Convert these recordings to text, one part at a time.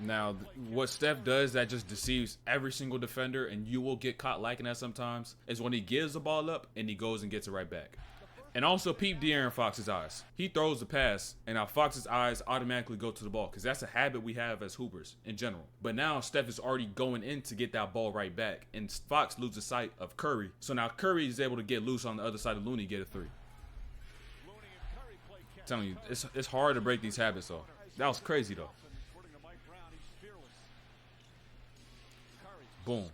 Now, what Steph does that just deceives every single defender, and you will get caught liking that sometimes, is when he gives the ball up and he goes and gets it right back. And also peep De'Aaron Fox's eyes. He throws the pass, and now Fox's eyes automatically go to the ball because that's a habit we have as hoopers in general. But now Steph is already going in to get that ball right back, and Fox loses sight of Curry. So now Curry is able to get loose on the other side of Looney, get a three. I'm telling you, it's hard to break these habits though. That was crazy though. Boom.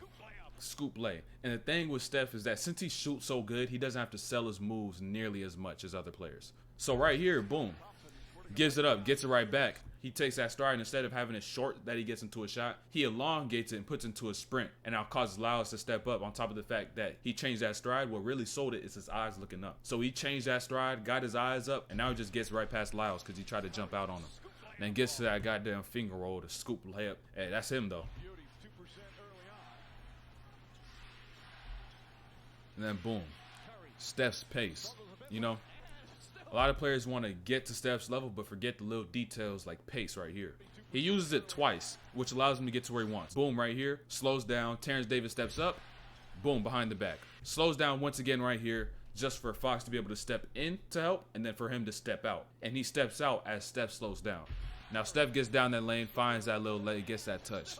Scoop lay. And the thing with Steph is that since he shoots so good, he doesn't have to sell his moves nearly as much as other players. So right here, boom. Gives it up, gets it right back. He takes that stride, and instead of having it short that he gets into a shot, he elongates it and puts it into a sprint, and now causes Lyles to step up on top of the fact that he changed that stride. What really sold it is his eyes looking up. So he changed that stride, got his eyes up, and now he just gets right past Lyles because he tried to jump out on him. Then gets to that goddamn finger roll, the scoop layup. Hey, that's him though. And then boom, Steph's pace. You know, a lot of players want to get to Steph's level but forget the little details like pace right here. He uses it twice, which allows him to get to where he wants. Boom right here, slows down, Terrence Davis steps up, boom, behind the back. Slows down once again right here, just for Fox to be able to step in to help, and then for him to step out. And he steps out as Steph slows down. Now Steph gets down that lane, finds that little leg, gets that touch.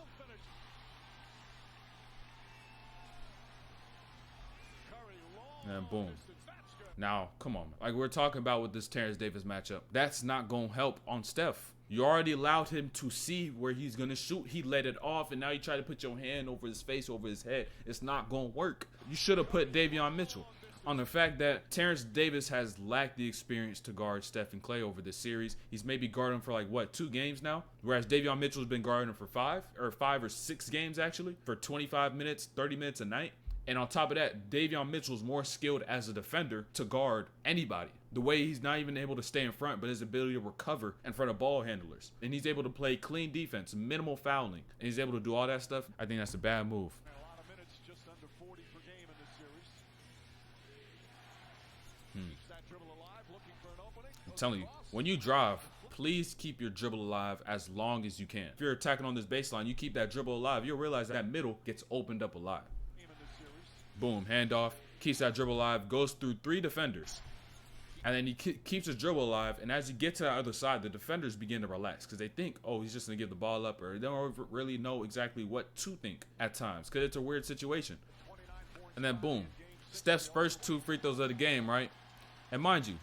And boom. Now, come on. Like we're talking about with this Terrence Davis matchup, that's not going to help on Steph. You already allowed him to see where he's going to shoot. He let it off, and now you try to put your hand over his face, over his head. It's not going to work. You should have put Davion Mitchell on the fact that Terrence Davis has lacked the experience to guard Steph and Clay over this series. He's maybe guarding for like, what, 2 games now? Whereas Davion Mitchell's been guarding for 5 or 6 games actually, for 25 minutes, 30 minutes a night. And on top of that, Davion Mitchell's more skilled as a defender to guard anybody. The way he's not even able to stay in front, but his ability to recover in front of ball handlers. And he's able to play clean defense, minimal fouling. And he's able to do all that stuff. I think that's a bad move. A lot of minutes, just under 40 per game in this series. Keeps that dribble alive, looking for an opening. I'm telling you, when you drive, please keep your dribble alive as long as you can. If you're attacking on this baseline, you keep that dribble alive, you'll realize that middle gets opened up a lot. Boom, handoff, keeps that dribble alive, goes through 3 defenders. And then he keeps his dribble alive, and as you get to the other side, the defenders begin to relax because they think, oh, he's just going to give the ball up, or they don't really know exactly what to think at times because it's a weird situation. And then boom, Steph's first 2 free throws of the game, right? And mind you,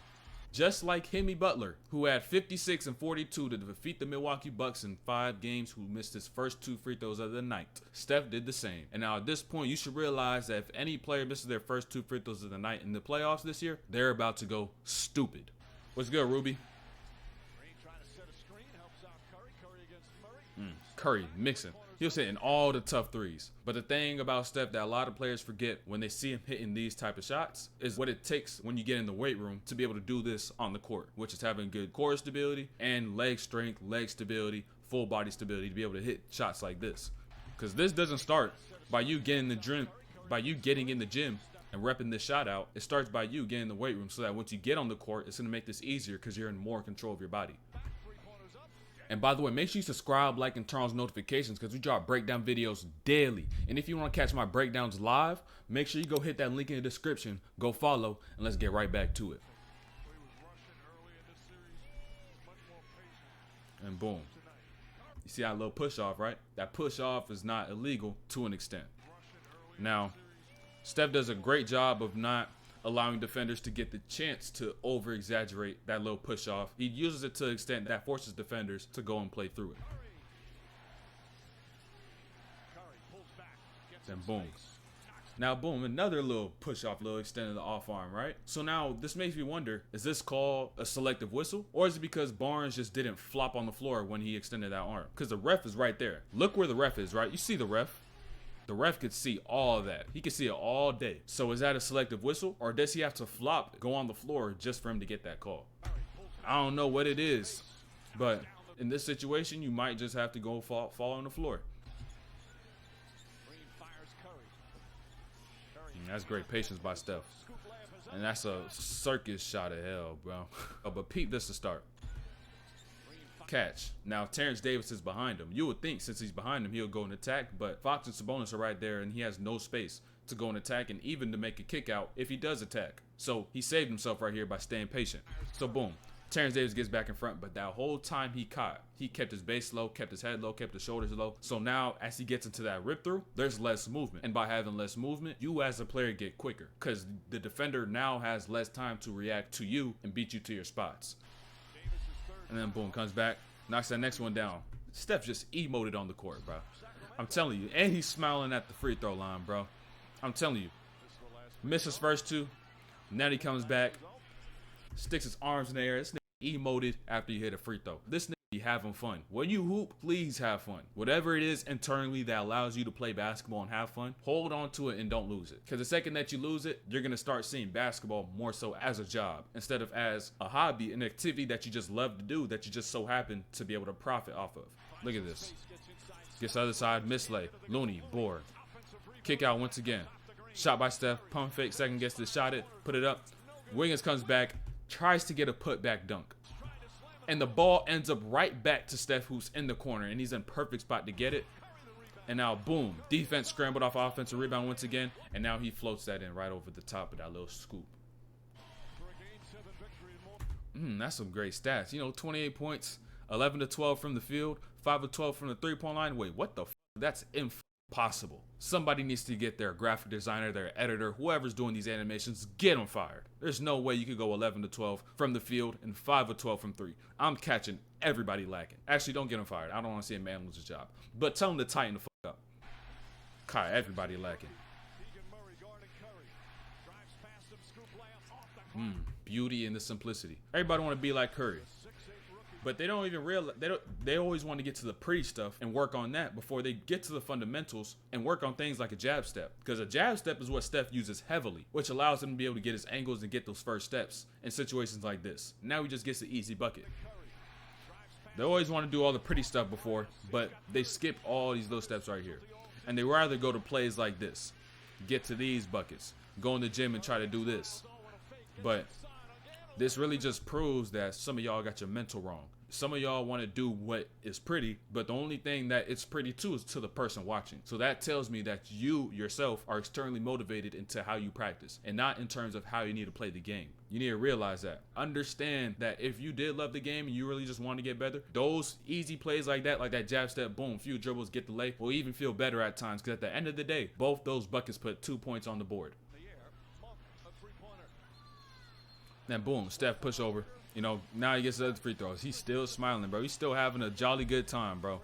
just like Jimmy Butler, who had 56 and 42 to defeat the Milwaukee Bucks in 5 games, who missed his first 2 free throws of the night, Steph did the same. And now at this point, you should realize that if any player misses their first 2 free throws of the night in the playoffs this year, they're about to go stupid. What's good, Ruby? Curry mixing. He'll sit in all the tough threes. But the thing about Steph that a lot of players forget when they see him hitting these type of shots is what it takes when you get in the weight room to be able to do this on the court, which is having good core stability and leg strength, leg stability, full body stability to be able to hit shots like this. Because this doesn't start by you getting in the gym and repping this shot out. It starts by you getting in the weight room so that once you get on the court, it's going to make this easier because you're in more control of your body. And by the way, make sure you subscribe, like, and turn on notifications because we drop breakdown videos daily. And if you want to catch my breakdowns live, make sure you go hit that link in the description, go follow, and let's get right back to it. And boom. You see that little push off, right? That push off is not illegal to an extent. Now, Steph does a great job of not allowing defenders to get the chance to over-exaggerate that little push-off. He uses it to an extent that forces defenders to go and play through it. Then boom. Now boom, another little push-off, little extend of the off-arm, right? So now this makes me wonder, is this called a selective whistle? Or is it because Barnes just didn't flop on the floor when he extended that arm? Because the ref is right there. Look where the ref is, right? You see the ref. The ref could see all of that. He could see it all day. So is that a selective whistle? Or does he have to flop, go on the floor just for him to get that call? I don't know what it is. But in this situation, you might just have to go fall on the floor. And that's great patience by Steph. And that's a circus shot of hell, bro. But peep this to start. catch. Now, Terrence Davis is behind him. You would think since he's behind him, he'll go and attack, but Fox and Sabonis are right there, and he has no space to go and attack and even to make a kick out if he does attack. So he saved himself right here by staying patient. So boom, Terrence Davis gets back in front, but that whole time he kept his base low, kept his head low, kept his shoulders low. So now as he gets into that rip through, there's less movement. And by having less movement, you as a player get quicker because the defender now has less time to react to you and beat you to your spots. And then boom, comes back, knocks that next one down. Steph just emoted on the court, bro. I'm telling you. And he's smiling at the free throw line, bro. I'm telling you. Misses first two. Now he comes back, sticks his arms in the air. This nigga emoted after you hit a free throw. This nigga be having fun. When you hoop, please have fun. Whatever it is internally that allows you to play basketball and have fun, hold on to it and don't lose it. Because the second that you lose it, you're going to start seeing basketball more so as a job instead of as a hobby, an activity that you just love to do, that you just so happen to be able to profit off of. Look at this. Gets the other side, mislay. Looney, board. Kick out once again. Shot by Steph, pump fake, second gets the shot it, put it up. Wiggins comes back, tries to get a putback dunk. And the ball ends up right back to Steph, who's in the corner, and he's in perfect spot to get it. And now, boom, defense scrambled off offensive rebound once again, and now he floats that in right over the top of that little scoop. That's some great stats. You know, 28 points, 11 to 12 from the field, 5 of 12 from the three-point line. Wait, what the f? That's impossible. Somebody needs to get their graphic designer, their editor, whoever's doing these animations, get them fired. There's no way you could go 11 to 12 from the field and 5 of 12 from 3. I'm catching everybody lacking. Actually, don't get them fired. I don't want to see a man lose his job. But tell them to tighten the fuck up. Kai, everybody lacking. Beauty and the simplicity. Everybody want to be like Curry. But they don't even realize, they always want to get to the pretty stuff and work on that before they get to the fundamentals and work on things like a jab step. Because a jab step is what Steph uses heavily, which allows him to be able to get his angles and get those first steps in situations like this. Now he just gets the easy bucket. They always want to do all the pretty stuff before, but they skip all these little steps right here. And they rather go to plays like this, get to these buckets, go in the gym and try to do this. But this really just proves that some of y'all got your mental wrong. Some of y'all want to do what is pretty, but the only thing that it's pretty to is to the person watching. So that tells me that you yourself are externally motivated into how you practice and not in terms of how you need to play the game. You need to realize that. Understand that if you did love the game and you really just want to get better, those easy plays like that jab step, boom, few dribbles, get the lay, will even feel better at times because at the end of the day, both those buckets put 2 points on the board. Then boom, Steph push over. You know, now he gets the other free throws. He's still smiling, bro. He's still having a jolly good time, bro.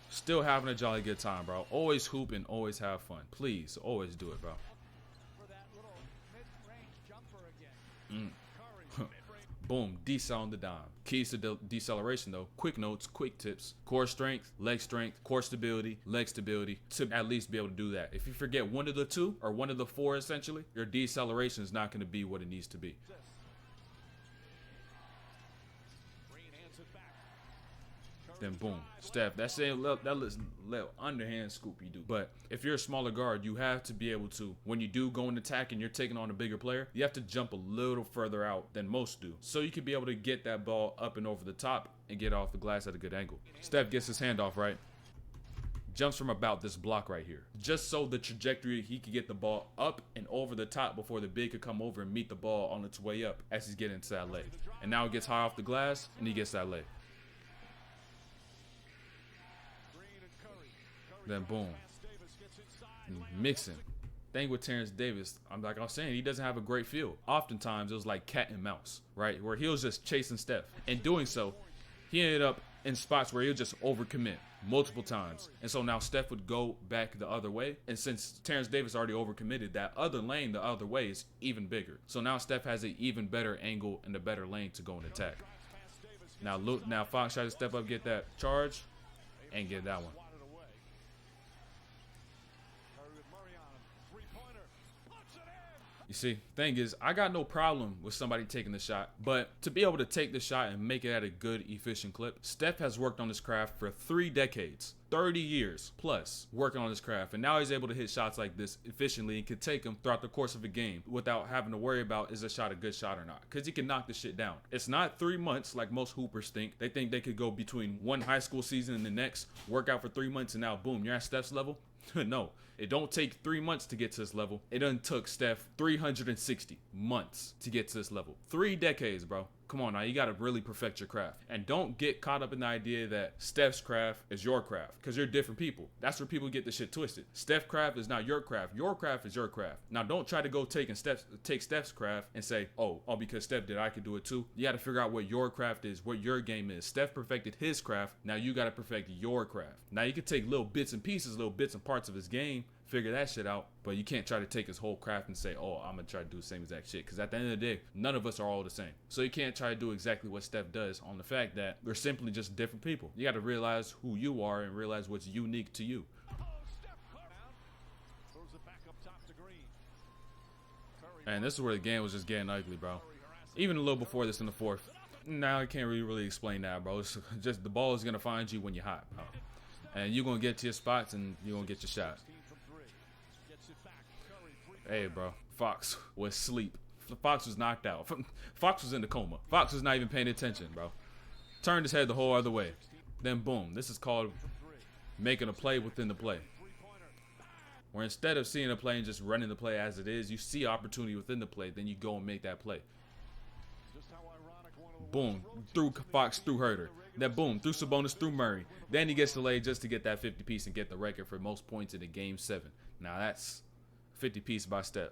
Still having a jolly good time, bro. Always hoop and always have fun. Please, always do it, bro. Boom, decel on the dime. Keys to deceleration, though. Quick notes, quick tips. Core strength, core stability, leg stability, to at least be able to do that. If you forget one of the two or one of the four, essentially, your deceleration is not going to be what it needs to be. Then boom, Steph. That's a little underhand scoop you do. But if you're a smaller guard, you have to be able to, when you do go and attack and you're taking on a bigger player, you have to jump a little further out than most do. So you can be able to get that ball up and over the top and get off the glass at a good angle. Steph gets his handoff right. Jumps from about this block right here. Just so the trajectory, he could get the ball up and over the top before the big could come over and meet the ball on its way up as he's getting into that lay. And now it gets high off the glass and he gets that lay. Then boom, mixing. Thing with Terrence Davis, like I was saying, he doesn't have a great feel. Oftentimes it was like cat and mouse, right? Where he was just chasing Steph. And doing so, he ended up in spots where he'll just overcommit multiple times. And so now Steph would go back the other way. And since Terrence Davis already overcommitted, that other lane the other way is even bigger. So now Steph has an even better angle and a better lane to go and attack. Now Fox tried to step up, get that charge, and get that one. You You see, thing is, I got no problem with somebody taking the shot, but to be able to take the shot and make it at a good, efficient clip, Steph has worked on this craft for 3 decades. 30 years plus working on this craft, and now he's able to hit shots like this efficiently and can take them throughout the course of a game without having to worry about is a shot a good shot or not, because he can knock the shit down. It's not 3 months like most hoopers think. They think they could go between one high school season and the next, work out for 3 months, and now boom, you're at Steph's level. No, it don't take 3 months to get to this level. It done took Steph 360 months to get to this level. 3 decades, bro. Come on now, you gotta really perfect your craft. And don't get caught up in the idea that Steph's craft is your craft, because you're different people. That's where people get the shit twisted. Steph's craft is not your craft. Your craft is your craft. Now don't try to go take Steph's craft and say, oh, because Steph did, I could do it too. You gotta figure out what your craft is, what your game is. Steph perfected his craft. Now you gotta perfect your craft. Now you can take little bits and pieces, little bits and parts of his game, figure that shit out, but you can't try to take his whole craft and say, oh, I'm gonna try to do the same exact shit, because at the end of the day, none of us are all the same. So you can't try to do exactly what Steph does on the fact that we're simply just different people. You got to realize who you are and realize what's unique to you. And this is where the game was just getting ugly, bro. Even a little before this in the fourth. Now I can't really explain that, bro. It's just the ball is gonna find you when you're hot, bro. And you're gonna get to your spots and you're gonna get your shot. Hey, bro, Fox was asleep. Fox was knocked out. Fox was in the coma. Fox was not even paying attention, bro. Turned his head the whole other way. Then boom, this is called making a play within the play. Where instead of seeing a play and just running the play as it is, you see opportunity within the play, then you go and make that play. Boom, through Fox, through Herter. Then boom, through Sabonis, through Murray. Then he gets the lay just to get that 50 piece and get the record for most points in the game 7. Now that's 50 piece by Steph.